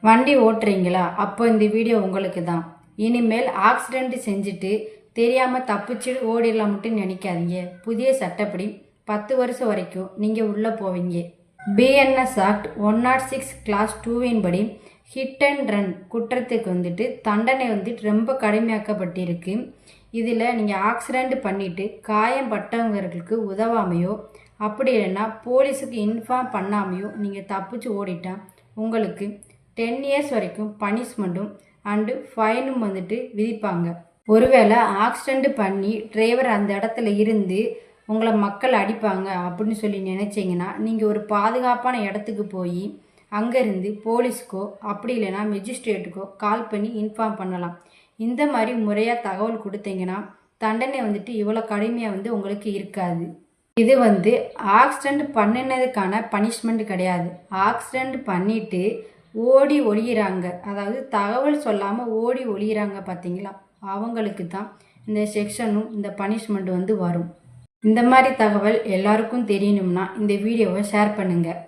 வண்டி ஓட்டுறீங்களா? அப்போ இந்த வீடியோ உங்களுக்கு தான். இனிமேல் ஆக்சிடெண்ட் செஞ்சுட்டு தெரியாமல் தப்பிச்சு ஓடிடலாம்ட்டு நினைக்காதீங்க. புதிய சட்டப்படி 10 வருஷம் வரைக்கும் நீங்கள் உள்ளே போவீங்க. பிஎன்எஸ் ஆக்ட் 106 கிளாஸ் 2 படி ஹிட் அண்ட் ரன் குற்றத்துக்கு தண்டனை ரொம்ப கடுமையாக்கப்பட்டிருக்கு. இதில் நீங்கள் ஆக்சிடெண்ட் பண்ணிவிட்டு காயம்பட்டவங்களுக்கு உதவாமையோ அப்படி இல்லைன்னா போலீஸுக்கு இன்ஃபார்ம் பண்ணாமையோ நீங்கள் தப்பிச்சு ஓடிட்டா உங்களுக்கு 10 இயர்ஸ் வரைக்கும் பனிஷ்மெண்ட்டும் அண்டு ஃபைனும் விதிப்பாங்க. ஒருவேளை ஆக்சிடெண்ட் பண்ணி டிரைவர் அந்த இடத்துல இருந்து உங்களை மக்கள் அடிப்பாங்க அப்படின்னு சொல்லி நினச்சிங்கன்னா நீங்கள் ஒரு பாதுகாப்பான இடத்துக்கு போய் அங்கேருந்து போலீஸ்க்கோ அப்படி இல்லைன்னா மெஜிஸ்ட்ரேட்டுக்கோ கால் பண்ணி இன்ஃபார்ம் பண்ணலாம். இந்த மாதிரி முறையாக தகவல் கொடுத்தீங்கன்னா தண்டனை இவ்வளோ கடுமையாக உங்களுக்கு இருக்காது. இது ஆக்சிடெண்ட் பண்ணினதுக்கான பனிஷ்மெண்ட் கிடையாது. ஆக்சிடெண்ட் பண்ணிவிட்டு ஓடி ஒழிகிறாங்க, அதாவது தகவல் சொல்லாமல் ஓடி ஒழிகிறாங்க பார்த்தீங்களா, அவங்களுக்கு தான் இந்த செக்ஷனும் இந்த பனிஷ்மெண்ட் வரும். இந்த மாதிரி தகவல் எல்லாருக்கும் தெரியணும்னா இந்த வீடியோவை ஷேர் பண்ணுங்கள்.